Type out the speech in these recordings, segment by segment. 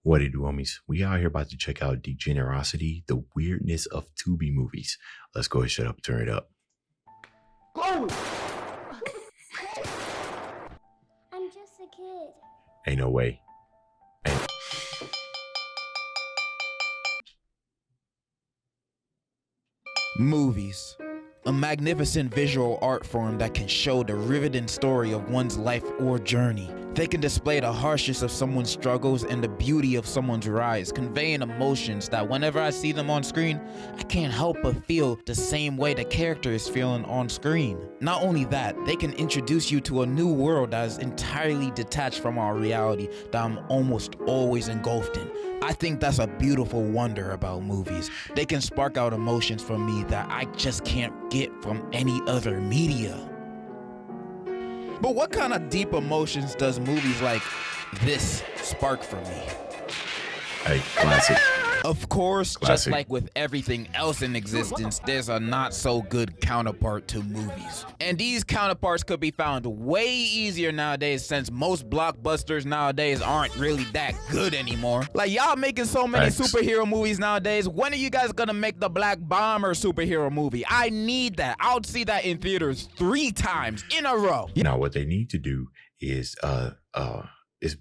What it do, homies? We out here about to check out Degenerocity, the weirdness of Tubi movies. Let's go and shut up, turn it up. Chloe! I'm just a kid. Ain't no way. Ain't. Movies. A magnificent visual art form that can show the riveting story of one's life or journey. They can display the harshness of someone's struggles and the beauty of someone's rise, conveying emotions that whenever I see them on screen, I can't help but feel the same way the character is feeling on screen. Not only that, they can introduce you to a new world that is entirely detached from our reality that I'm almost always engulfed in. I think that's a beautiful wonder about movies. They can spark out emotions from me that I just can't get from any other media. But what kind of deep emotions does movies like this spark for me? Hey, classic. Of course, Classic. just like with everything else in existence, there's a not so good counterpart to movies. And these counterparts could be found way easier nowadays since most blockbusters nowadays aren't really that good anymore. Like y'all making so many Thanks. superhero movies nowadays, when are you guys gonna make the Black Bomber superhero movie? I need that. I'll see that in theaters 3 times in a row. Now, what they need to do is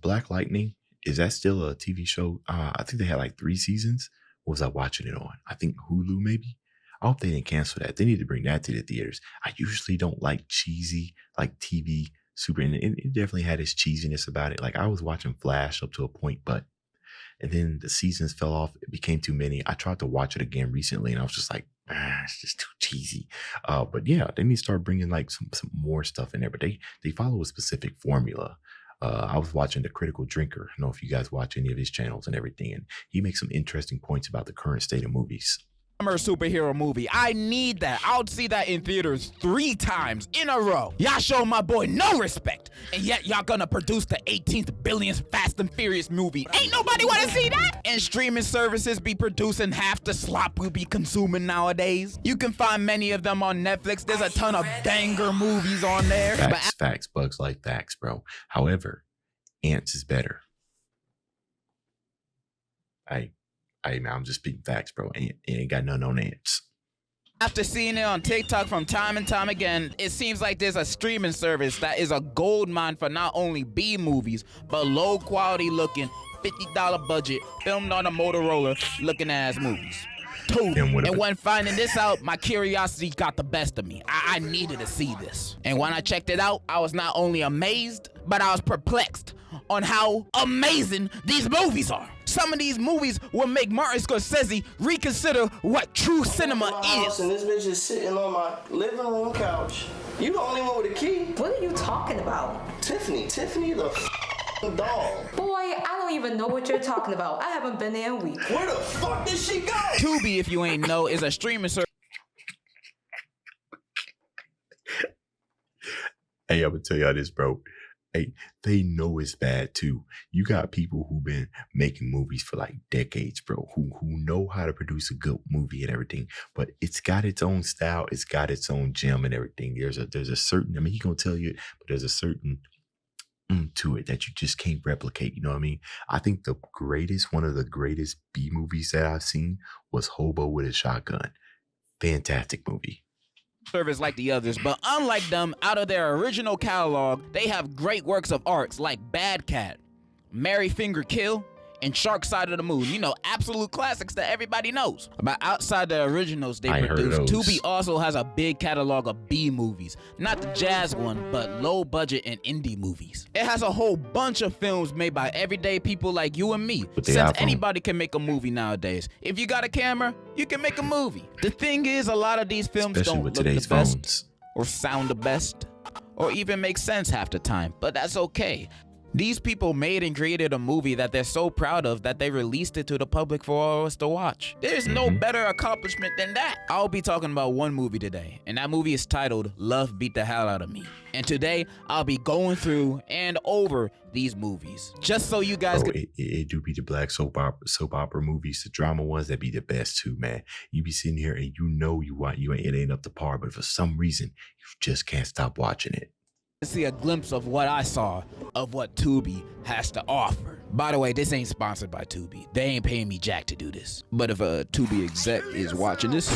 Black Lightning. Is that still a TV show? I think they had like 3 seasons. What was I watching it on? I think Hulu, maybe. I hope they didn't cancel that. They need to bring that to the theaters. I usually don't like cheesy, like TV super, and it definitely had its cheesiness about it. Like I was watching Flash up to a point, and then the seasons fell off. It became too many. I tried to watch it again recently, and I was just like, it's just too cheesy. But yeah, they need to start bringing like some more stuff in there. But they follow a specific formula. I was watching The Critical Drinker. I don't know if you guys watch any of his channels and everything, and he makes some interesting points about the current state of movies. Superhero movie. I need that. I'll see that in theaters 3 times in a row. Y'all show my boy no respect, and yet y'all gonna produce the 18th billionth Fast and Furious movie. Ain't nobody wanna see that? And streaming services be producing half the slop we be consuming nowadays. You can find many of them on Netflix. There's a ton of banger movies on there. Facts, bugs like facts, bro. However, Ants is better. Man, I'm just speaking facts, bro. Ain't got none on Ants. After seeing it on TikTok from time and time again, it seems like there's a streaming service that is a gold mine for not only B movies, but low quality looking, $50 budget, filmed on a Motorola looking ass movies. Tubi. And when finding this out, my curiosity got the best of me. I needed to see this. And when I checked it out, I was not only amazed, but I was perplexed on how amazing these movies are. Some of these movies will make Martin Scorsese reconsider what true cinema is. And this bitch is sitting on my living room couch. You the only one with a key. What are you talking about? Tiffany the doll. Boy, I don't even know what you're talking about. I haven't been there in a week. Where the fuck did she go? Tubi, if you ain't know, is a streaming service. Hey, I'm gonna tell y'all this, bro. Hey, they know it's bad too. You got people who've been making movies for like decades, bro, who know how to produce a good movie and everything, but it's got its own style, it's got its own gem and everything. There's a certain, I mean, he gonna tell you it, but there's a certain to it that you just can't replicate. You know what I mean? I think one of the greatest B movies that I've seen was Hobo with a Shotgun. Fantastic movie. Service like the others, but unlike them, out of their original catalog, they have great works of arts like Bad Cat, Mary Finger Kill, and Shark Side of the Moon. You know, absolute classics that everybody knows. But outside the originals they produced, Tubi also has a big catalog of B movies. Not the jazz one, but low budget and indie movies. It has a whole bunch of films made by everyday people like you and me. Since anybody can make a movie nowadays. If you got a camera, you can make a movie. The thing is, a lot of these films don't look the best, or sound the best, or even make sense half the time, but that's okay. These people made and created a movie that they're so proud of that they released it to the public for all of us to watch. There's no better accomplishment than that. I'll be talking about one movie today, and that movie is titled Love Beat the Hell Out of Me. And today, I'll be going through and over these movies, just so you guys can... It do be the black soap opera movies, the drama ones that be the best too, man. You be sitting here and it ain't up to par, but for some reason, you just can't stop watching it. see a glimpse of what I saw of what Tubi has to offer. By the way, this ain't sponsored by Tubi. They ain't paying me jack to do this. But if a Tubi exec is watching this,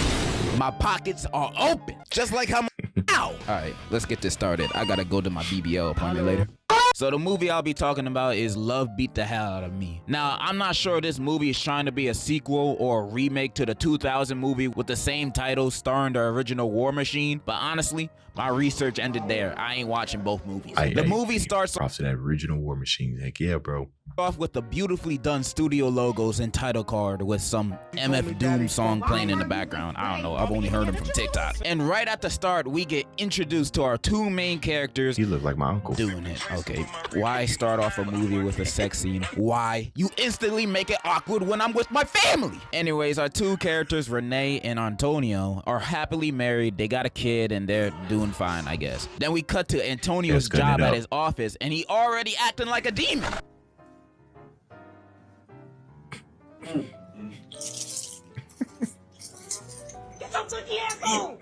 my pockets are open. Just like how Ow! Alright, let's get this started. I gotta go to my BBL appointment later. So the movie I'll be talking about is Love Beat the Hell Out of Me. Now, I'm not sure this movie is trying to be a sequel or a remake to the 2000 movie with the same title starring the original War Machine, but honestly, my research ended there. I ain't watching both movies. The movie starts off to that original War Machine. Heck yeah, bro. Off with the beautifully done studio logos and title card with some MF Doom song playing in the background. I don't know, I've only heard them from TikTok. And right at the start, we get introduced to our two main characters. He look like my uncle. Doing it, okay. Why start off a movie with a sex scene? Why? You instantly make it awkward when I'm with my family. Anyways, our two characters, Renee and Antonio, are happily married. They got a kid and they're doing fine, I guess. Then we cut to Antonio's job at his office and he already acting like a demon.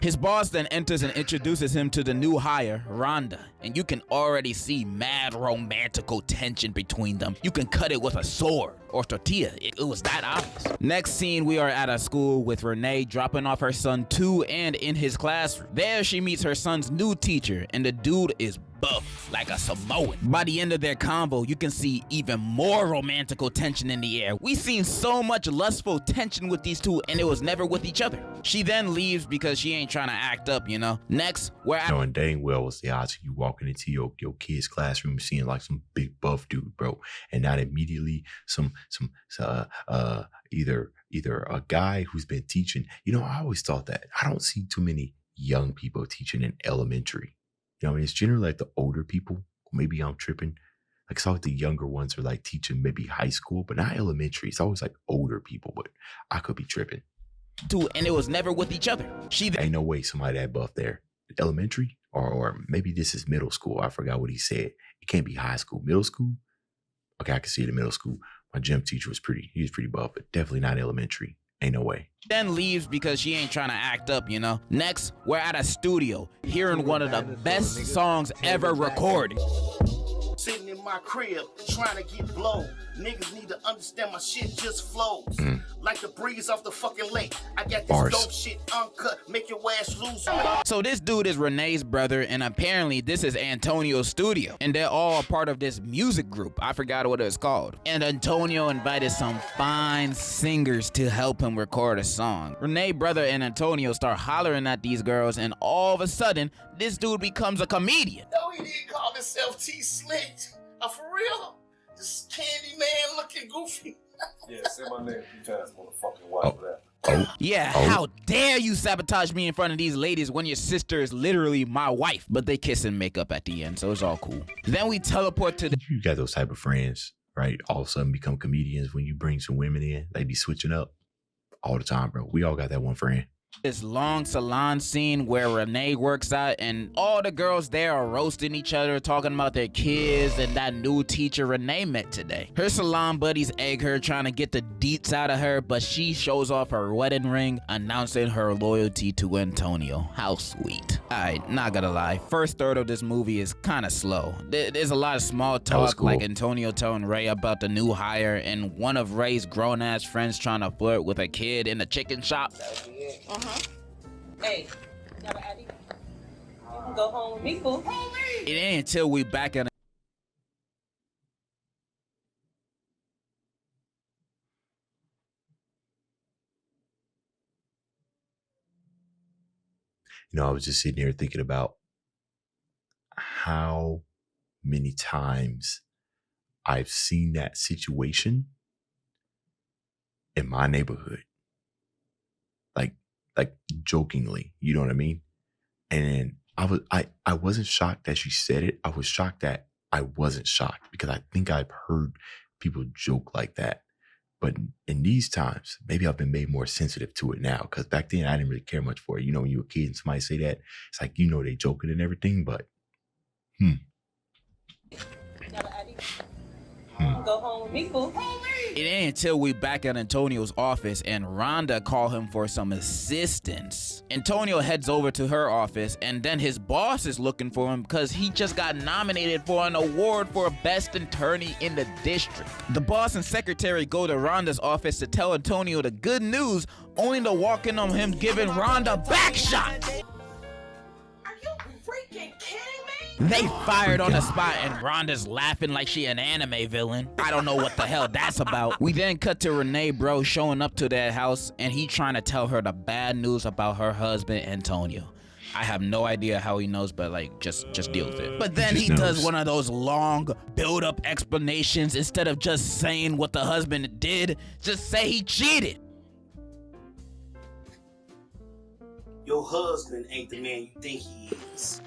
His boss then enters and introduces him to the new hire, Rhonda, and you can already see mad romantical tension between them. You can cut it with a sword or tortilla. It was that obvious. Next scene, we are at a school with Renee dropping off her son to and in his classroom. There she meets her son's new teacher, and the dude is buff like a Samoan. By the end of their convo, you can see even more romantical tension in the air. We seen so much lustful tension with these two, and it was never with each other. She then leaves because she ain't trying to act up, you know. Next, we're at knowing dang well what's the odds of you walking into your kid's classroom seeing like some big buff dude, bro, and not immediately either a guy who's been teaching. You know, I always thought that I don't see too many young people teaching in elementary. You know, I mean, it's generally like the older people. Maybe I'm tripping. Like, it's always the younger ones are like teaching maybe high school, but not elementary. It's always like older people, but I could be tripping. And it was never with each other. Ain't no way somebody that buff there. Elementary or maybe this is middle school. I forgot what he said. It can't be high school. Middle school? Okay, I can see it in middle school. My gym teacher was pretty buff, but definitely not elementary. Ain't no way. Then leaves because she ain't trying to act up, you know. Next, we're at a studio hearing one of the best songs ever recorded. Sitting in my crib, trying to get blown. Niggas need to understand my shit just flows. Like the breeze off the fucking lake. I got this dope shit uncut, make your ass lose. So this dude is Renee's brother, and apparently this is Antonio's studio. And they're all a part of this music group. I forgot what it's called. And Antonio invited some fine singers to help him record a song. Renee's brother and Antonio start hollering at these girls, and all of a sudden, this dude becomes a comedian. No, he didn't call himself T-Slick. For real? This candy man looking goofy. Yeah, say my name 3 times, motherfucking wife for that. How dare you sabotage me in front of these ladies when your sister is literally my wife? But they kiss and make up at the end, so it's all cool. Then we teleport to the... You got those type of friends, right? All of a sudden become comedians when you bring some women in. They be switching up all the time, bro. We all got that one friend. This long salon scene where Renee works out and all the girls there are roasting each other, talking about their kids and that new teacher Renee met today. Her salon buddies egg her, trying to get the deets out of her, but she shows off her wedding ring, announcing her loyalty to Antonio. How sweet. Alright, not gonna lie, first third of this movie is kind of slow. There's a lot of small talk, cool. Like Antonio telling Ray about the new hire and one of Ray's grown-ass friends trying to flirt with a kid in the chicken shop. Hey, never Addie. You can go home with me, fool. It ain't until we back in. You know, I was just sitting here thinking about how many times I've seen that situation in my neighborhood. Like jokingly, you know what I mean? And I wasn't shocked that she said it. I was shocked that I wasn't shocked because I think I've heard people joke like that. But in these times, maybe I've been made more sensitive to it now because back then I didn't really care much for it. You know, when you were a kid and somebody say that, it's like, you know, they joking and everything, but Go home with me, fool. It ain't until we back at Antonio's office and Rhonda call him for some assistance. Antonio heads over to her office, and then his boss is looking for him because he just got nominated for an award for best attorney in the district. The boss and secretary go to Rhonda's office to tell Antonio the good news, only to walk in on him giving Rhonda back shots. Are you freaking kidding me? They fired on the spot, and Rhonda's laughing like she an anime villain. I don't know what the hell that's about. We then cut to Renee bro showing up to their house, and he trying to tell her the bad news about her husband Antonio. I have no idea how he knows, but like just deal with it. But then he does one of those long build-up explanations instead of just saying what the husband did. Just say he cheated. Your husband ain't the man you think he is.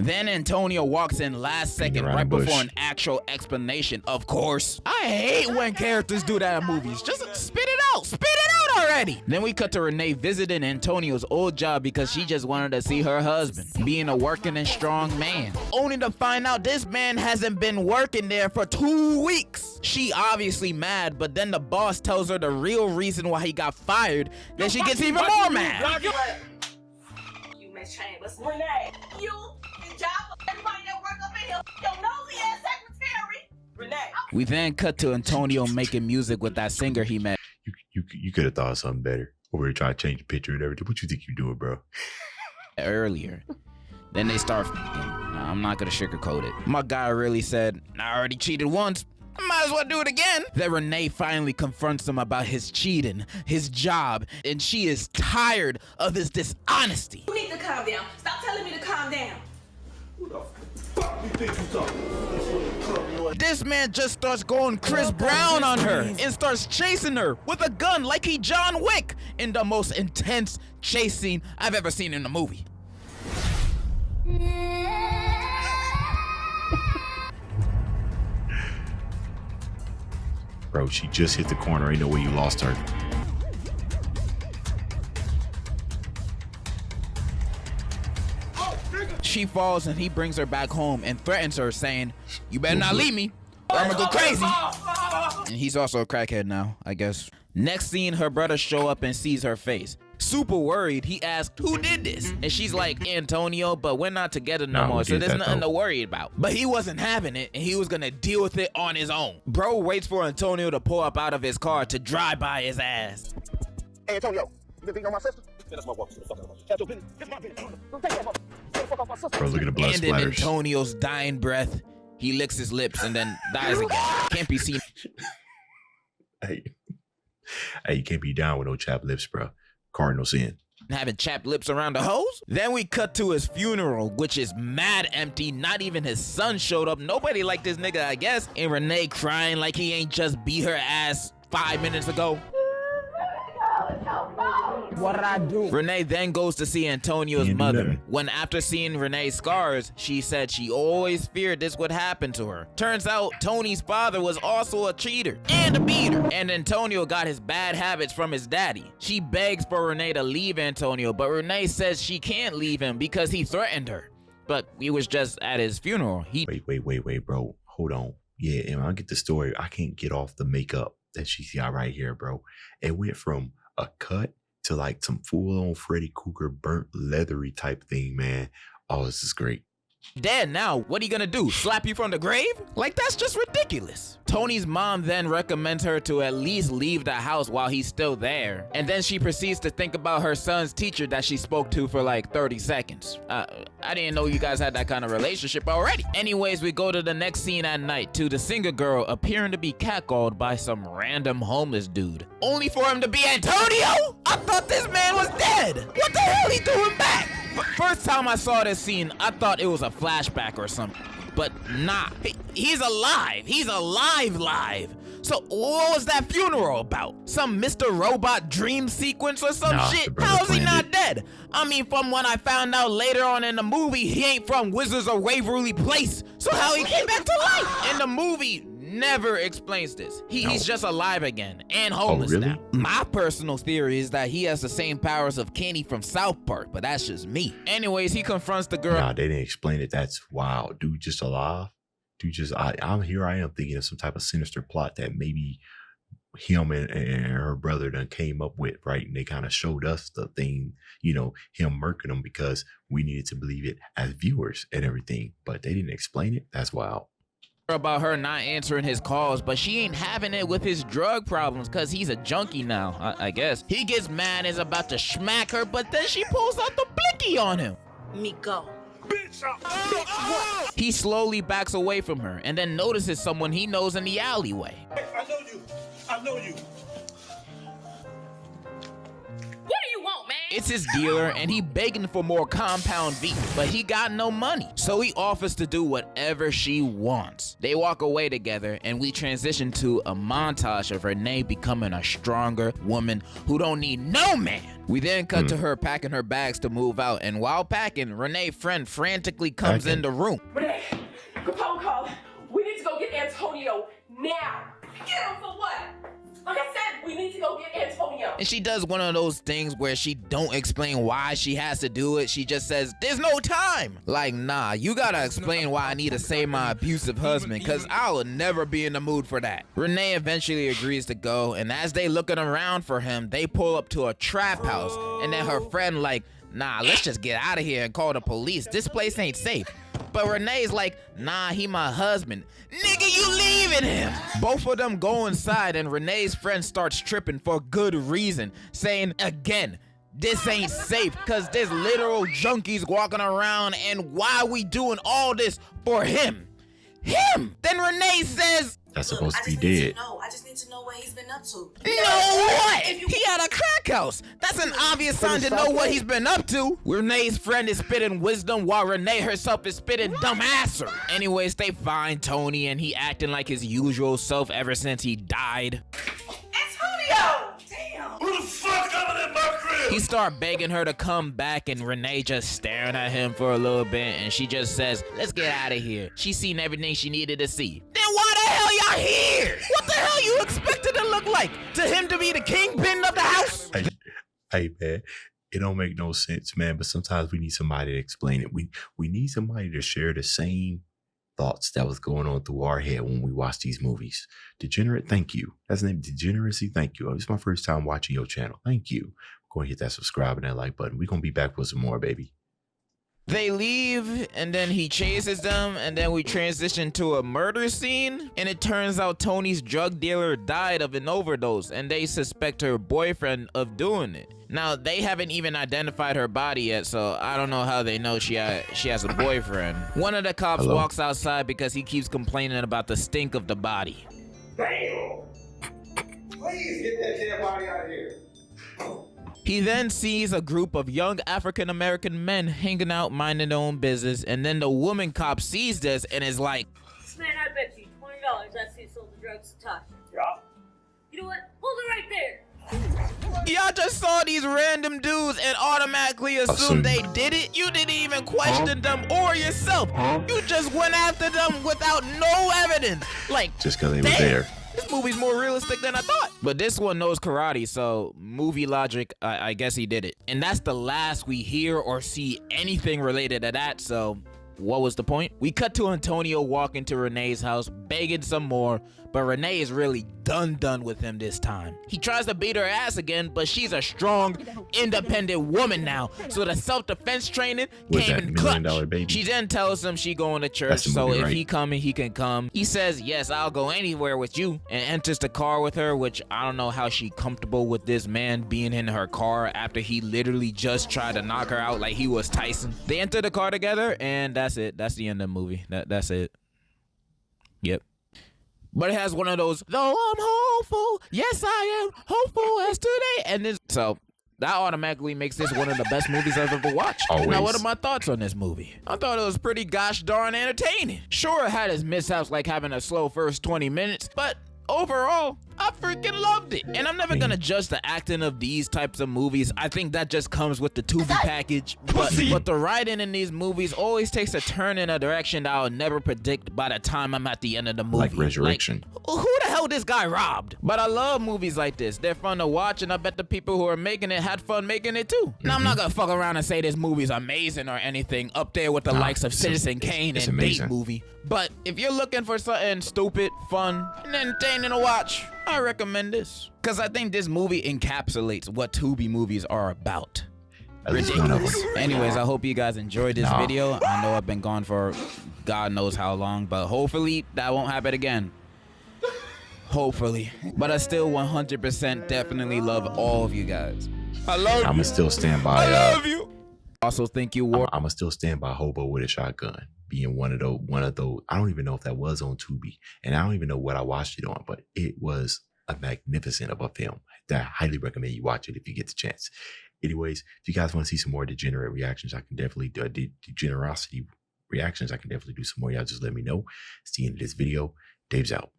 Then Antonio walks in last second right before an actual explanation, of course. I hate when characters do that in movies. Just spit it out. Spit it out already. Then we cut to Renee visiting Antonio's old job because she just wanted to see her husband, being a working and strong man. Only to find out this man hasn't been working there for 2 weeks. She obviously mad, but then the boss tells her the real reason why he got fired. Then she gets even more mad. You Miss Chambers. Renee, you job of everybody that work up in here. Your nosy ass secretary. Renee. We then cut to Antonio making music with that singer he met. You could have thought of something better. Over here trying to change the picture and everything. What you think you're doing, bro? Earlier. Then they start f***ing. Nah, I'm not gonna sugarcoat it. My guy really said, I already cheated once. I might as well do it again. Then Renee finally confronts him about his cheating, his job, and she is tired of his dishonesty. You need to calm down. Stop telling me to calm down. Who the fuck you think you talking? This man just starts going Chris Brown on her and starts chasing her with a gun like he John Wick in the most intense chase scene I've ever seen in a movie. Bro, she just hit the corner. Ain't no way you lost her. She falls and he brings her back home and threatens her, saying, you better not leave me or I'm gonna go crazy. And he's also a crackhead now, I guess. Next scene, her brother show up and sees her face. Super worried, he asked, who did this? And she's like, Antonio, but we're not together no more, so there's nothing to worry about. But he wasn't having it, and he was gonna deal with it on his own. Bro waits for Antonio to pull up out of his car to drive by his ass. Hey, Antonio, you been beating on my sister? That's my walk. That's your business. It's my business. Take that fuck. Get the fuck off my sister. Bro, look at the blood And in splatters. Antonio's dying breath, he licks his lips and then dies again. Can't be seen. Hey, you can't be down with no chapped lips, bro. Cardinal sin. Having chapped lips around the hose. Then we cut to his funeral, which is mad empty. Not even his son showed up. Nobody liked this nigga, I guess. And Renee crying like he ain't just beat her ass 5 minutes ago. What did I do? Renee then goes to see Antonio's mother. When after seeing Renee's scars, she said she always feared this would happen to her. Turns out Tony's father was also a cheater and a beater. And Antonio got his bad habits from his daddy. She begs for Renee to leave Antonio, but Renee says she can't leave him because he threatened her. But he was just at his funeral. Wait, bro. Hold on. Yeah, and I get the story. I can't get off the makeup that she's got right here, bro. It went from a cut to like some full-on Freddy Krueger burnt leathery type thing, man. Oh, this is great. Dead now, what are you gonna do? Slap you from the grave? Like, that's just ridiculous. Tony's mom then recommends her to at least leave the house while he's still there. And then she proceeds to think about her son's teacher that she spoke to for like 30 seconds. I didn't know you guys had that kind of relationship already. Anyways, we go to the next scene at night to the singer girl appearing to be catcalled by some random homeless dude. Only for him to be Antonio? I thought this man was dead. What the hell he doing back? First time I saw this scene, I thought it was a flashback or something. But nah, he's alive. He's alive. So what was that funeral about? Some Mr. Robot dream sequence or some shit? How is he not dead? I mean, from what I found out later on in the movie, he ain't from Wizards of Waverly Place. So how he came back to life? And the movie never explains this. He's just alive again and homeless now. My personal theory is that he has the same powers of Kenny from South Park, but that's just me. Anyways, he confronts the girl. Nah, they didn't explain it. That's wild. Dude just alive. dude, I'm here. I am thinking of some type of sinister plot that maybe him and her brother done came up with, right? And they kind of showed us the thing, you know, him murking them because we needed to believe it as viewers and everything, but they didn't explain it. That's wild. About her not answering his calls, but she ain't having it with his drug problems because he's a junkie now, I guess. He gets mad and is about to smack her, but then she pulls out the blicky on him. Me go. He slowly backs away from her and then notices someone he knows in the alleyway. I know you. What do you want, man? It's his dealer and he begging for more compound V, but he got no money. So he offers to do whatever she wants. They walk away together and we transition to a montage of Renee becoming a stronger woman who don't need no man. We then cut to her packing her bags to move out, and while packing, Renee's friend frantically comes in the room. Renee, Capone called. We need to go get Antonio now. Get him for what? Like I said, we need to go get Antonio. And she does one of those things where she don't explain why she has to do it. She just says, there's no time. Like, nah, you gotta explain why I need to save my abusive husband, cause I will never be in the mood for that. Renee eventually agrees to go, and as they looking around for him, they pull up to a trap house, and then her friend like, nah, let's just get out of here and call the police. This place ain't safe. But Renee's like, nah, he my husband. Nigga, you leaving him. Both of them go inside and Renee's friend starts tripping for good reason, saying again, this ain't safe because there's literal junkies walking around, and why we doing all this for him? Him! Then Renee says, that's supposed to be dead. I just need to know what he's been up to. No, what? He had a crack house. That's an obvious sign to know what he's been up to. Renee's friend is spitting wisdom while Renee herself is spitting dumbasser. Anyways, they find Tony and he acting like his usual self ever since he died. Antonio! Damn! Who the fuck coming in my crib? He start begging her to come back and Renee just staring at him for a little bit and she just says, let's get out of here. She's seen everything she needed to see. Then why the hell y'all here? What the hell you expected to look like? To him to be the kingpin of the house? Hey man, it don't make no sense, man, but sometimes we need somebody to explain it. We need somebody to share the same thoughts that was going on through our head when we watch these movies. Degenerate, thank you. That's the name, Degeneracy, thank you. It's my first time watching your channel. Thank you. Go and hit that subscribe and that like button. We're going to be back with some more, baby. They leave and then he chases them and then we transition to a murder scene and it turns out Tony's drug dealer died of an overdose and they suspect her boyfriend of doing it. Now they haven't even identified her body yet, so I don't know how they know she has a boyfriend. One of the cops walks outside because he keeps complaining about the stink of the body. Damn! Please get that dead body out of here. He then sees a group of young African-American men hanging out minding their own business, and then the woman cop sees this and is like, Man, I bet you $20 that he sold the drugs to Tasha. Yeah. You know what? Hold it right there. y'all just saw these random dudes and automatically assumed they did it? You didn't even question them or yourself. You just went after them without no evidence. Like, just because they were there. This movie's more realistic than I thought. But this one knows karate, so movie logic, I guess he did it. And that's the last we hear or see anything related to that, so what was the point? We cut to Antonio walking to Renee's house, begging some more, but Renee is really done with him this time. He tries to beat her ass again, but she's a strong, independent woman now, so the self-defense training came in clutch. She then tells him she going to church, so if he coming, he can come. He says, yes, I'll go anywhere with you, and enters the car with her, which I don't know how she comfortable with this man being in her car after he literally just tried to knock her out like he was Tyson. They enter the car together, and that's it. That's the end of the movie. That's it. Yep. But it has one of those, though I'm hopeful, yes I am hopeful as today. And then, so that automatically makes this one of the best movies I've ever watched. Always. Now, what are my thoughts on this movie? I thought it was pretty gosh darn entertaining. Sure, it had its mishaps like having a slow first 20 minutes, but overall, I freaking loved it. And I'm never gonna judge the acting of these types of movies. I think that just comes with the Tubi package. But the writing in these movies always takes a turn in a direction that I'll never predict by the time I'm at the end of the movie. Like Resurrection. Like, who the hell this guy robbed? But I love movies like this. They're fun to watch, and I bet the people who are making it had fun making it too. Now, I'm not gonna fuck around and say this movie's amazing or anything, up there with the likes of Citizen Kane and Date Movie. But if you're looking for something stupid, fun, and entertaining to watch, I recommend this. Because I think this movie encapsulates what Tubi movies are about. Ridiculous. Anyways, I hope you guys enjoyed this video. I know I've been gone for God knows how long, but hopefully that won't happen again. Hopefully. But I still 100% definitely love all of you guys. I love you. I'ma still stand by. I love you. Also, thank you, War. I'ma still stand by Hobo with a Shotgun being one of those. I don't even know if that was on Tubi, and I don't even know what I watched it on, but it was a magnificent of a film that I highly recommend you watch it if you get the chance. Anyways, if you guys want to see some more degenerate reactions, I can definitely do Degenerocity reactions. I can definitely do some more. Y'all just let me know. See you in this video. Dave's out.